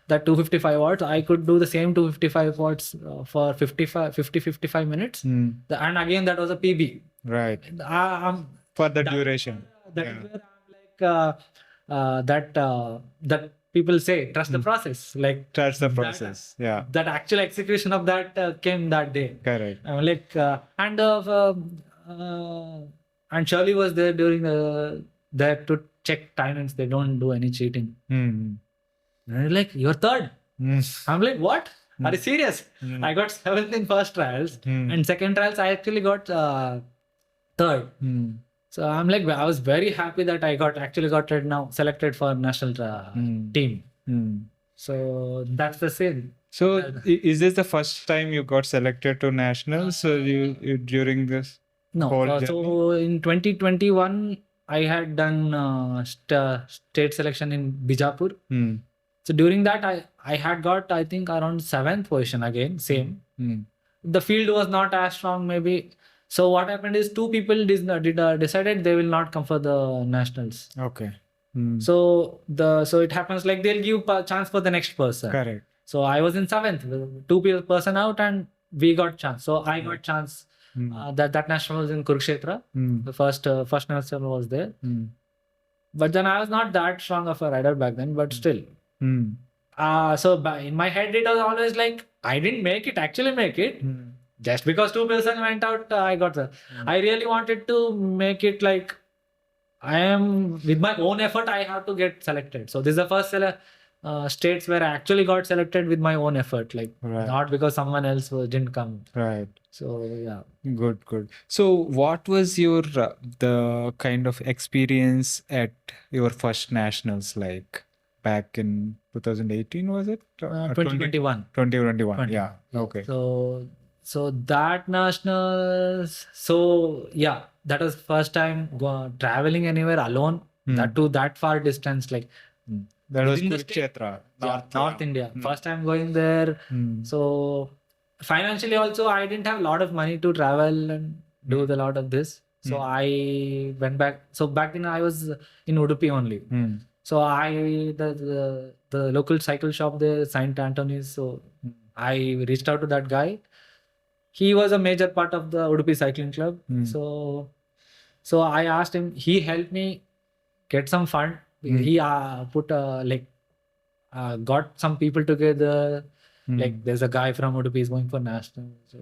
That 255 watts, I could do the same 255 watts for 55 minutes. And again, that was a PB. Right. For the duration. That is where I'm like, that people say trust the process. Like That's the that- process. Yeah. that actual execution of that came that day. Correct. And Shirley was there during there to check timings. They don't do any cheating. Hmm. And they're like, you're third. I'm like, what? Are you serious? Hmm. I got seventh in first trials, Hmm. and second trials I actually got third. Hmm. So I'm like, I was very happy that I actually got now selected for national team. Hmm. So that's the same. So is this the first time you got selected to nationals? So you during this No, whole journey? so in 2021 I had done state selection in Bijapur. Hmm. So during that I had got, I think, around 7th position again, same. Hmm. The field was not as strong maybe. So what happened is two people decided they will not come for the nationals. Okay. Hmm. So it happens like they'll give a chance for the next person. Correct. So I was in 7th, two person out, and we got chance. So I got chance. Hmm. That national was in Kurukshetra. Hmm. The first national was there. Hmm. But then I was not that strong of a rider back then, but still. Hmm. In my head it was always like I didn't actually make it. Hmm. Just because two person went out, I got the. I really wanted to make it like I am with my own effort. I have to get selected. So this is the first states where I actually got selected with my own effort, like Right. not because someone else didn't come. Right. So yeah. Good, good. So what was your the kind of experience at your first nationals like back in 2018, was it? 2021. 2021. Yeah. Okay. So that nationals. So yeah, that was first time traveling anywhere alone. That to that far distance, like. That was within the state. Kurukshetra, North India. First time going there. So financially also I didn't have a lot of money to travel and do a lot of this. So I went back. So back then I was in Udipi only. So the local cycle shop there, Saint Anthony's. So I reached out to that guy. He was a major part of the Udipi cycling club. So I asked him. He helped me get some fund. He got some people together. Like there's a guy from Udupi is going for national. So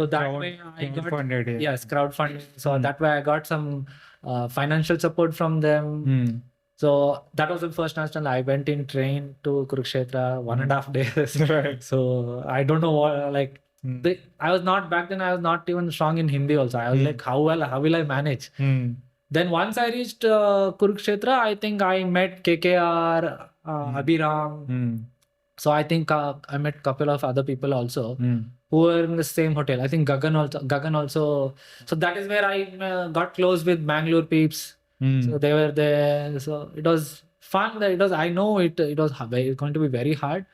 that way I got crowdfunded. yes, crowdfunding. So that way I got some financial support from them. So that was the first national. I went in train to Kurukshetra 1.5 days. Right. So I don't know what I was not back then. I was not even strong in Hindi. Also, I was like, how will I manage? Then once I reached Kurukshetra, I think I met KKR, Abhiram. So I think I met a couple of other people also who were in the same hotel. I think Gagan also. So that is where I got close with Bangalore peeps. So they were there. So it was fun. I know it was going to be very hard.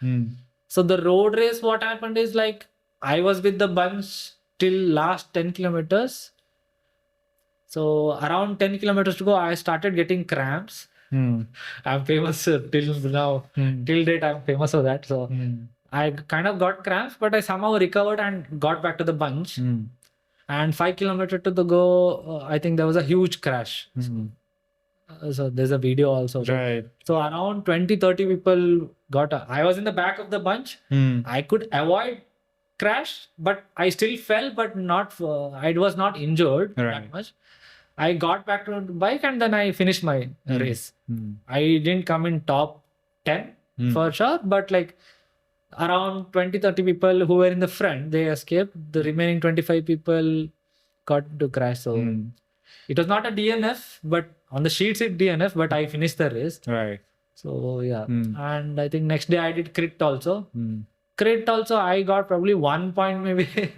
So the road race, what happened is like I was with the bunch till last 10 kilometers. So around 10 kilometers to go, I started getting cramps. I'm famous till now. Till date, I'm famous for that. So I kind of got cramps, but I somehow recovered and got back to the bunch. And 5 kilometers to the go, I think there was a huge crash. So there's a video also. Right. So around 20-30 people got. I was in the back of the bunch. I could avoid crash, but I still fell, but not. I was not injured that much. I got back to the bike and then I finished my race. I didn't come in top 10 for sure, but like around 20-30 people who were in the front, they escaped. The remaining 25 people got to crash. So it was not a DNF, but on the sheets it DNF, but I finished the race. Right. So yeah. And I think next day I did crit also. Crit also I got probably 1 point maybe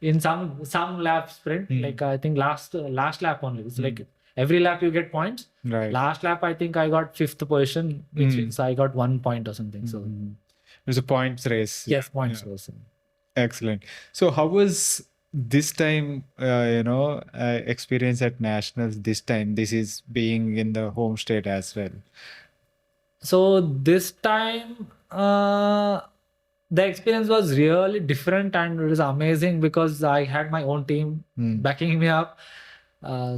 in some lap sprint. Like I think last lap only. It's like every lap you get points. Right. Last lap I think I got 5th position, which means I got 1 point or something. So it was a points race. yes, points race. Excellent. So how was this time, experience at nationals this time? This is being in the home state as well. So this time, the experience was really different and it was amazing because I had my own team backing me up.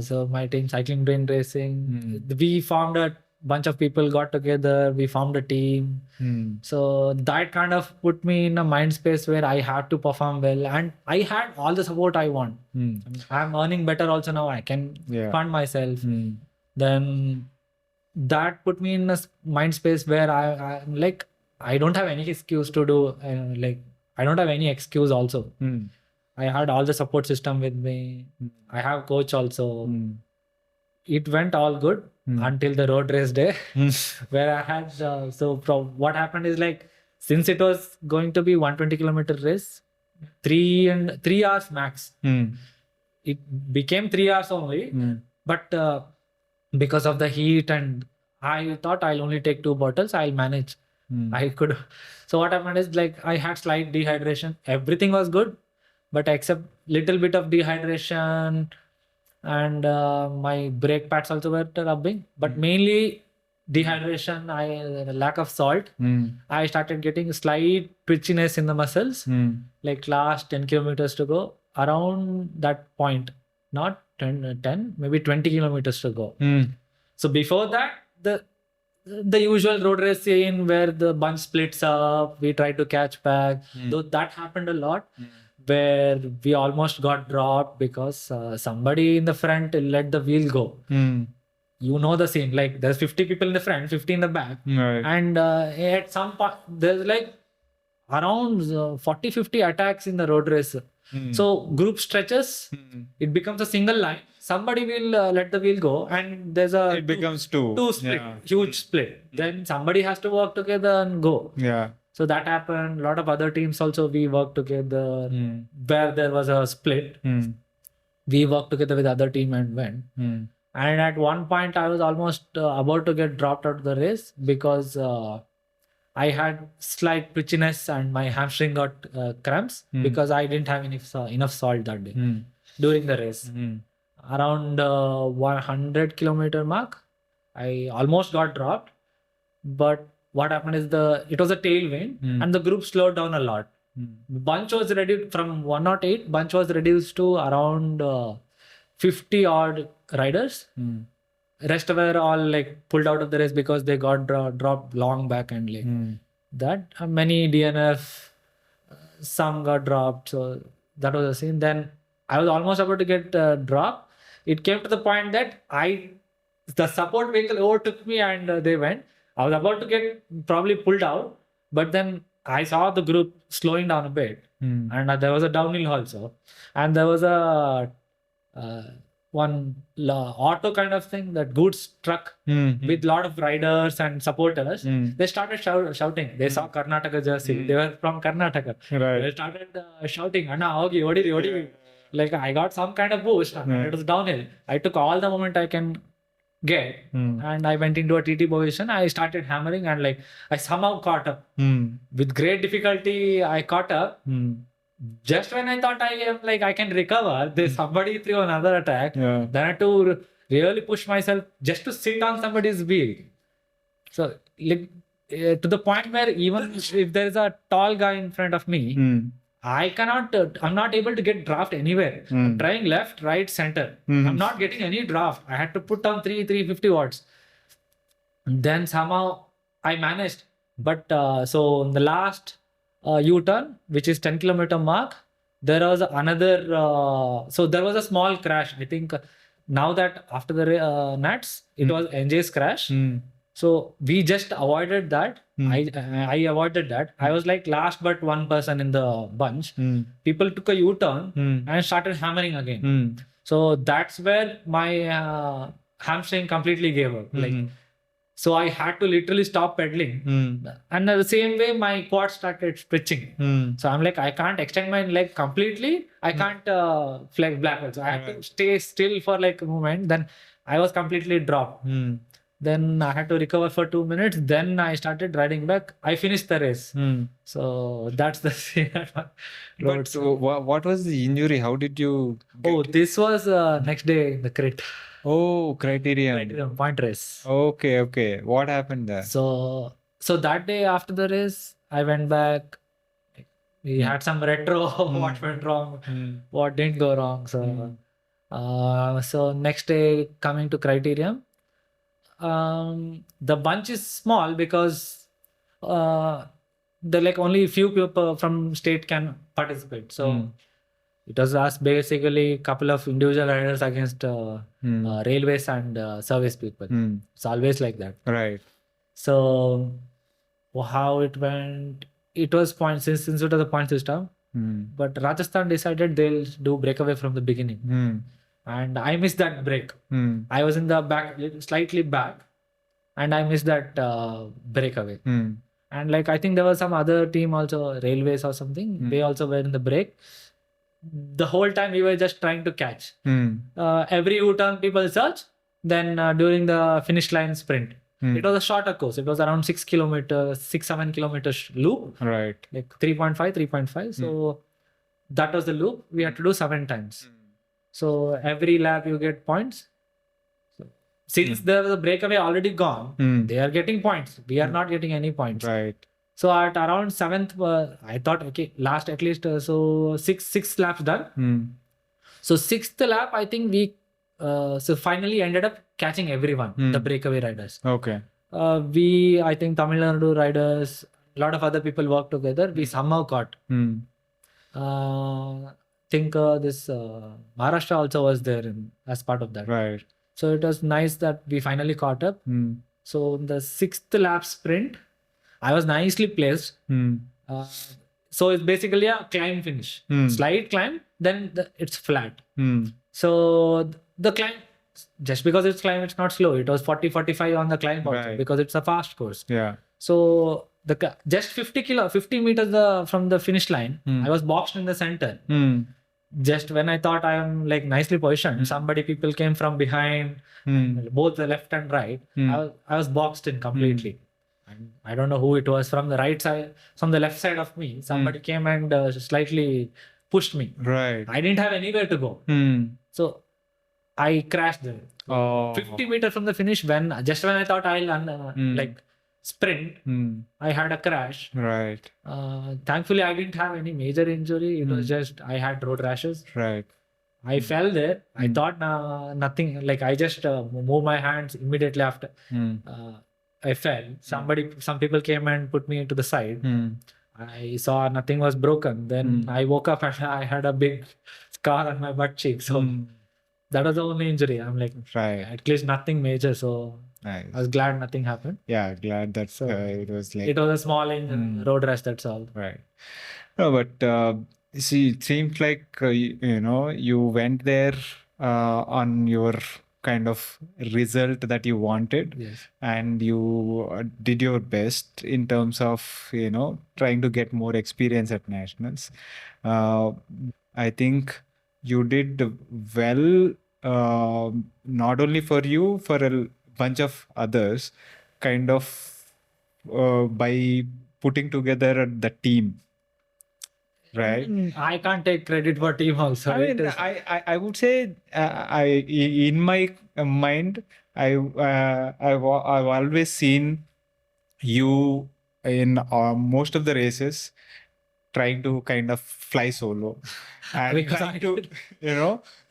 So my team, CyclingBrainRacing, we formed a bunch of people got together, we formed a team. So that kind of put me in a mind space where I had to perform well, and I had all the support I want. I mean, I'm earning better also now. I can fund myself. Then that put me in a mind space where I'm like, I don't have any excuse to do. Like, I don't have any excuse also. I had all the support system with me. I have coach also. It went all good until the road race day, where I had what happened is, like, since it was going to be 120-kilometer race, 3 hours max. It became 3 hours only, but because of the heat, and I thought I'll only take 2 bottles, I'll manage. I could. So what happened is, like, I had slight dehydration. Everything was good, but except little bit of dehydration, and my brake pads also were rubbing, but mainly dehydration, lack of salt. I started getting slight twitchiness in the muscles, like last 10 kilometers to go, around that point, not 10, maybe 20 kilometers to go. So before that, the usual road race scene where the bunch splits up, we try to catch back, though that happened a lot, where we almost got dropped because somebody in the front let the wheel go. You know the scene, like, there's 50 people in the front, 50 in the back, and at some point there's like around 40-50 attacks in the road race. So group stretches, it becomes a single line, somebody will let the wheel go, and there's a It becomes two split, huge split. Then somebody has to work together and go. So that happened. A lot of other teams also, we worked together. Where there was a split, we worked together with other team and went. And at one point, I was almost about to get dropped out of the race because I had slight twitchiness and my hamstring got cramps because I didn't have enough salt that day during the race. Around 100-kilometer mark, I almost got dropped, but what happened is it was a tailwind and the group slowed down a lot. Bunch was reduced from 108, bunch was reduced to around 50 odd riders. Rest were all like pulled out of the race because they got dropped long back and like that. Many DNF, some got dropped. So that was the scene. Then I was almost about to get dropped. It came to the point that the support vehicle overtook me and they went. I was about to get probably pulled out, but then I saw the group slowing down a bit, and there was a downhill also, and there was a one auto kind of thing, that goods truck with lot of riders and supporters. They started shouting. They saw Karnataka jersey. They were from Karnataka. They started shouting, "Anna, hogi, odi." Like, I got some kind of boost. It was downhill. I took all the moment I can get, and I went into a TT position. I started hammering, and like, I somehow caught up. With great difficulty, I caught up. Just when I thought I can recover, there's somebody threw another attack. Then I had to really push myself just to sit on somebody's wheel. So, like, to the point where even if there is a tall guy in front of me, I cannot, I'm not able to get draft anywhere. I'm trying left, right, center. I'm not getting any draft. I had to put down 350 watts. And then somehow I managed. But so in the last U-turn, which is 10-kilometer mark, there was another, so there was a small crash. I think now that after the Nats, it was NJ's crash. So we just avoided that. I avoided that. I was like last but one person in the bunch. People took a U-turn and started hammering again. So that's where my hamstring completely gave up. Like, so I had to literally stop pedaling. And the same way, my quad started stretching. So I'm like, I can't extend my leg completely. I can't flex backwards. So I had to stay still for like a moment. Then I was completely dropped. Then I had to recover for 2 minutes. Then I started riding back. I finished the race. So that's the scene. But so what was the injury? How did you this was next day in the crit. Criterion Point race. Okay. What happened there? So that day after the race, I went back. We had some retro. What went wrong? What didn't go wrong? So so next day coming to Criterion, The bunch is small because the like only few people from state can participate. So it was us basically a couple of individual riders against railways and service people. It's always like that. Right. So how it went, it was points since it was a point system. But Rajasthan decided they'll do breakaway from the beginning. And I missed that break. I was in the back, slightly back, and I missed that breakaway. And like I think there was some other team also, railways or something. They also were in the break. The whole time we were just trying to catch. Every U-turn people search. Then during the finish line sprint, it was a shorter course. It was around 6 kilometers, 7 kilometers loop. Right. Like 3.5. So that was the loop. We had to do 7 times. So every lap you get points. So since there was a breakaway already gone, they are getting points. We are not getting any points. Right. So at around 7th, I thought, okay, last at least, so six laps done. So 6th lap, I think we so finally ended up catching everyone, the breakaway riders. Okay. I think Tamil Nadu riders, a lot of other people worked together. We somehow caught. Think this Maharashtra also was there as part of that. Right. So it was nice that we finally caught up. So in the 6th lap sprint, I was nicely placed. So it's basically a climb finish. Slight climb, then it's flat. So the climb, just because it's climb, it's not slow. It was 40-45 on the climb also, because it's a fast course. Yeah. So just 50 meters from the finish line, I was boxed in the center. Just when I thought I am like nicely positioned, people came from behind, both the left and right. I was boxed in completely. And I don't know who it was from the right side, from the left side of me. Somebody came and slightly pushed me. Right. I didn't have anywhere to go. So I crashed there. 50 meters from the finish, when I thought I'll like sprint, I had a crash. Right. Thankfully, I didn't have any major injury. It was just I had road rashes. Right. I fell there. I thought nothing. Like I just moved my hands immediately after. I fell. Some people came and put me into the side. I saw nothing was broken. Then I woke up and I had a big scar on my butt cheek. So that was the only injury. I'm like, at least nothing major. So nice. I was glad nothing happened. Yeah, glad that it was like... It was a small road rash, that's all. Right. No, but see, it seems like, you went there on your kind of result that you wanted. Yes. And you did your best in terms of, trying to get more experience at nationals. I think you did well, not only for you, for a bunch of others, kind of by putting together the team. Right. I can't take credit for team also. I mean, I would say, in my mind, I've always seen you in most of the races trying to kind of fly solo, and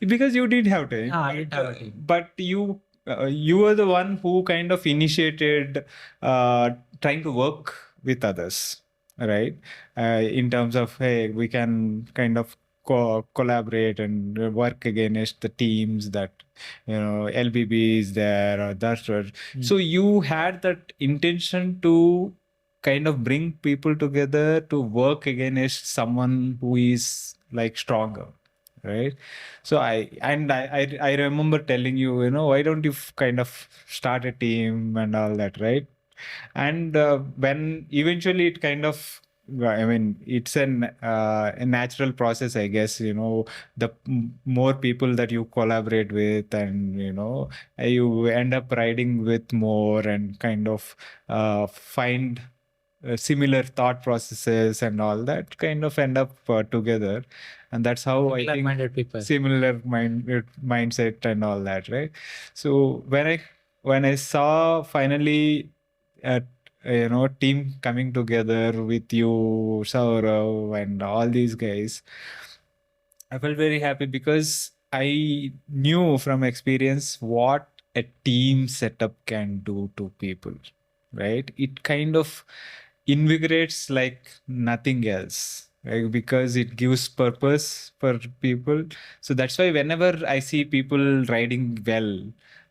because you didn't have time. I didn't have a team. But you were the one who kind of initiated trying to work with others. Right, in terms of, hey, we can kind of collaborate and work against the teams that LBB is there or that's what. So you had that intention to kind of bring people together to work against someone who is like stronger, right? So I remember telling you, why don't you kind of start a team and all that, right? And when eventually it kind of, I mean, it's a natural process, I guess, the more people that you collaborate with and, you end up riding with more and kind of find similar thought processes and all that kind of end up together. And that's how I think Similar-minded people. Similar mindset and all that, right? So when I saw finally team coming together with you, Saurav, and all these guys, I felt very happy because I knew from experience what a team setup can do to people, right? It kind of invigorates like nothing else, right? Because it gives purpose for people. So that's why whenever I see people riding well,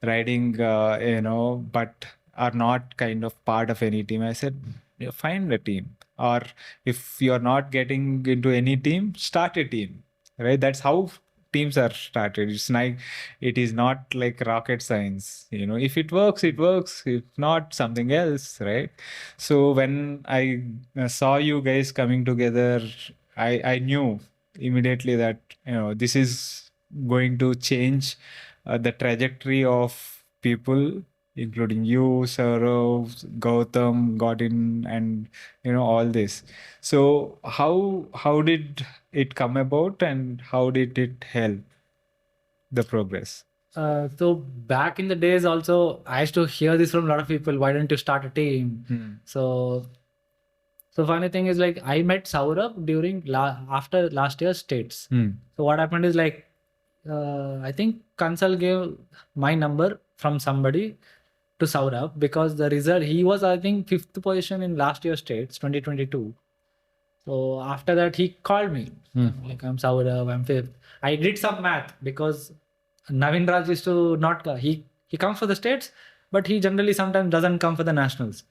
riding, but are not kind of part of any team, I said, yeah, find a team. Or if you're not getting into any team, start a team, right? That's how teams are started. It's like, it is not like rocket science. If it works, it works. If not, something else, right? So when I saw you guys coming together, I knew immediately that this is going to change the trajectory of people, including you, Saurav, Gautam, Godin, and all this. So how did it come about, and how did it help the progress? So back in the days also, I used to hear this from a lot of people. Why don't you start a team? So funny thing is, like, I met Saurabh during after last year's states. So what happened is, like, I think Kansal gave my number from somebody to Saurabh because the result, he was, I think, 5th position in last year's states 2022. So after that he called me, like, I'm Saurabh, I'm 5th. I did some math because Navin Raj used to not he comes for the states, but he generally sometimes doesn't come for the nationals.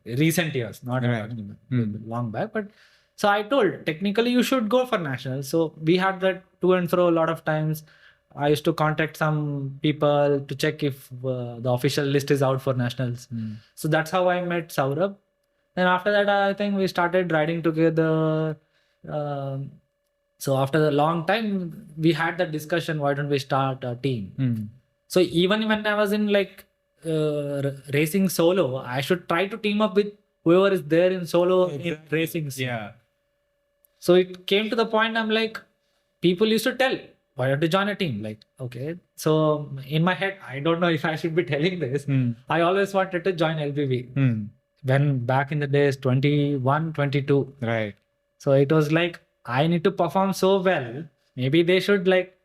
Recent years, not Right. long back. But so I told, technically you should go for nationals. So we had that to and fro a lot of times. I used to contact some people to check if the official list is out for nationals. So that's how I met Saurabh. And after that, I think we started riding together. So after a long time, we had that discussion, why don't we start a team? So even when I was in, like, racing solo, I should try to team up with whoever is there in solo in racing. Yeah. So it came to the point, I'm like, people used to tell, why don't you join a team? Like, okay. So in my head, I don't know if I should be telling this. I always wanted to join LBV. When back in the days, 21, 22. Right. So it was like, I need to perform so well. Maybe they should, like,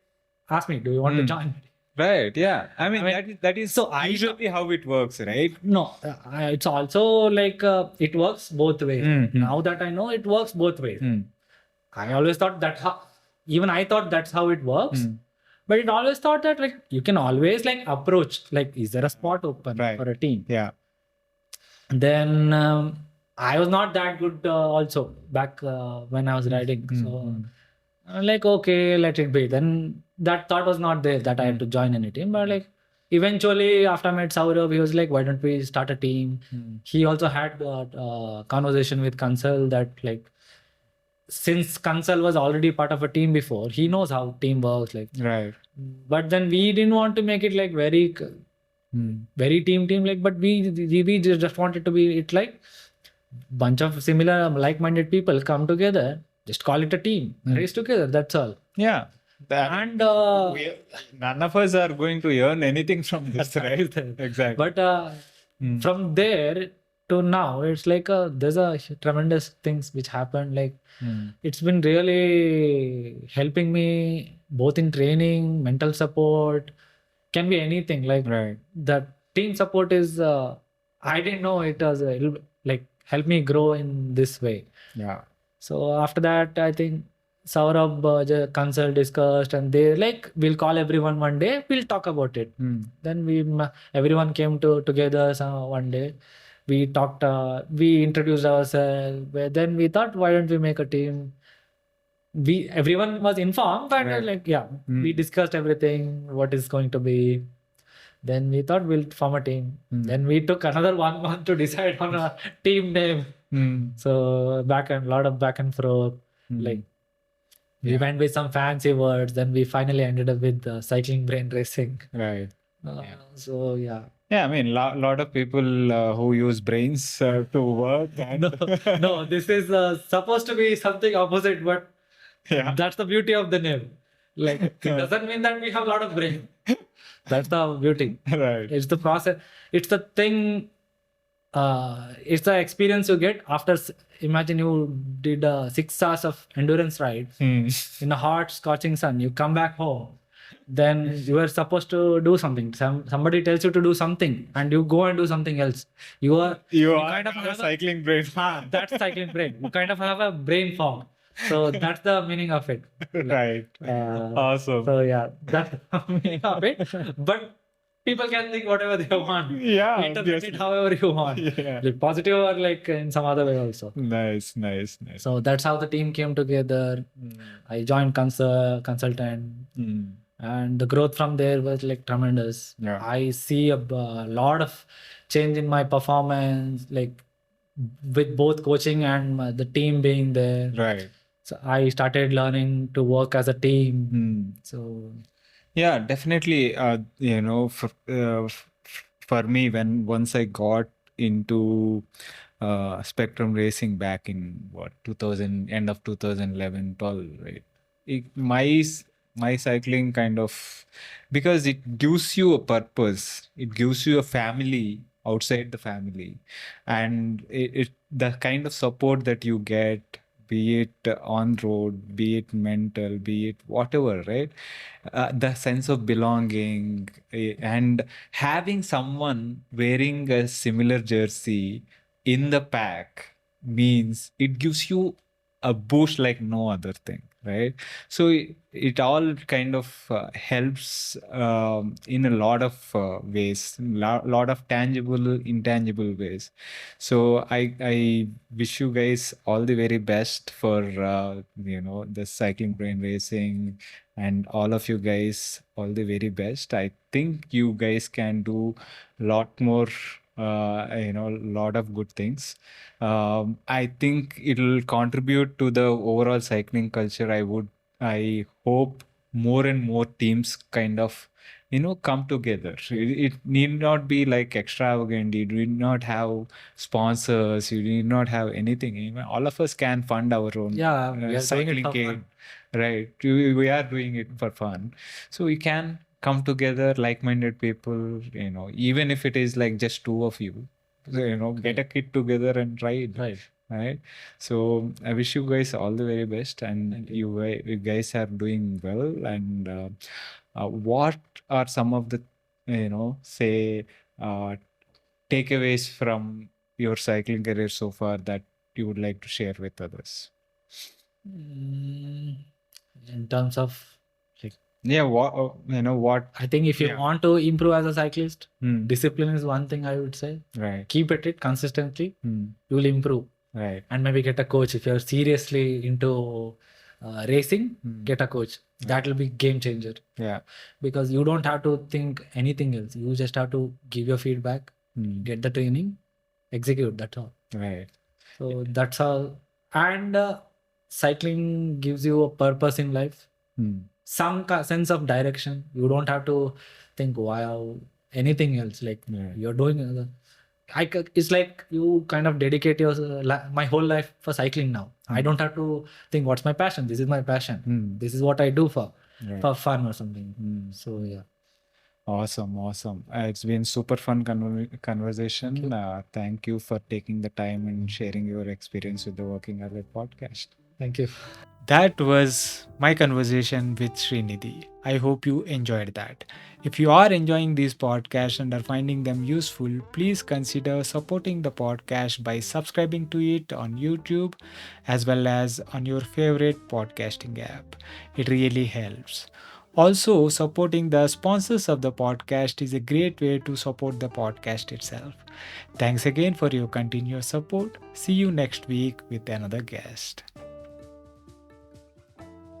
ask me, do you want to join? Right. Yeah. I mean, that is so usually how it works, right? No, it's also like it works both ways. Now that I know, it works both ways. I always thought even I thought that's how it works. But it always thought that, like, you can always, like, approach, like, is there a spot open for a team? Yeah. Then I was not that good also back when I was riding. So I'm like, okay, let it be. Then that thought was not there that I had to join any team. But, like, eventually after I met Saurabh, he was like, why don't we start a team? He also had a conversation with Kansal that, like, since Kansal was already part of a team before, he knows how team works. Like, right. But then we didn't want to make it like very team like, but we just wanted to be it like bunch of similar like-minded people come together, just call it a team, race together, that's all. Yeah. And none of us are going to earn anything from this, right? Exactly. But from there to now, it's like there's a tremendous things which happened. Like, it's been really helping me both in training, mental support, can be anything. Like, right. The team support is I didn't know it was like help me grow in this way. Yeah. So after that, I think Saurabh Kansal discussed, and they like, we'll call everyone one day, we'll talk about it. Then everyone came together one day. We talked, we introduced ourselves. Then we thought, why don't we make a team? Everyone was informed, but like, we discussed everything, what is going to be. Then we thought we'll form a team. Then we took another 1 month to decide on a team name. So a lot of back and forth. Like, we went with some fancy words. Then we finally ended up with CyclingBrainRacing. Right. So Yeah, I mean, lot of people who use brains to work. And no, this is supposed to be something opposite, but that's the beauty of the name. Like, it doesn't mean that we have a lot of brain. That's the beauty. Right. It's the process. It's the thing. It's the experience you get after. Imagine you did 6 hours of endurance ride in a hot, scorching sun. You come back home. then you are supposed to do something. Somebody tells you to do something, and you go and do something else. You kind of have a cycling brain. that's cycling brain. You kind of have a brain fog. So that's the meaning of it. Right. Awesome. So yeah, that's the meaning of it. But people can think whatever they want. Yeah, Interpret obviously. it however you want. Yeah. Like positive or like in some other way also. Nice. So that's how the team came together. I joined Consultant, and the growth from there was like tremendous. Yeah. I see a lot of change in my performance, like with both coaching and the team being there. Right. So I started learning to work as a team. So Yeah, definitely. For me, once I got into Spectrum Racing back in 2000, end of 2011, 12, right? My cycling kind of, because it gives you a purpose, it gives you a family outside the family, and the kind of support that you get, be it on road, be it mental, be it whatever, right? The sense of belonging, and having someone wearing a similar jersey in the pack means it gives you a boost like no other thing, right? So it all kind of helps in a lot of ways, lot of tangible, intangible ways. So I wish you guys all the very best for the cycling brain racing, and all of you guys all the very best. I think you guys can do a lot more, lot of good things. I think it'll contribute to the overall cycling culture. I hope more and more teams kind of come together. It need not be like extravagant. You need not have sponsors, you need not have anything. Even all of us can fund our own we are doing it cycling for kit, fun. right? We are doing it for fun, so we can come together, like-minded people, even if it is like just two of you, so, get a kit together and try it. Right. So I wish you guys all the very best, and you guys are doing well. And what are some of the, say, takeaways from your cycling career so far that you would like to share with others? In terms of, Yeah, what? I think if you want to improve as a cyclist, discipline is one thing I would say. Right. Keep at it consistently. You will improve. Right. And maybe get a coach. If you're seriously into racing, get a coach. That will be game changer. Yeah. Because you don't have to think anything else. You just have to give your feedback, get the training, execute. That's all. Right. So that's all. And cycling gives you a purpose in life, some sense of direction. You don't have to think wow anything else. Like you're doing. It's like you kind of dedicate your my whole life for cycling now. I don't have to think what's my passion. This is my passion. This is what I do for fun or something. So yeah. Awesome. It's been super fun conversation. Thank you for taking the time and sharing your experience with the Working Alert podcast. Thank you. That was my conversation with Shrinidhi. I hope you enjoyed that. If you are enjoying these podcasts and are finding them useful, please consider supporting the podcast by subscribing to it on YouTube as well as on your favorite podcasting app. It really helps. Also, supporting the sponsors of the podcast is a great way to support the podcast itself. Thanks again for your continuous support. See you next week with another guest.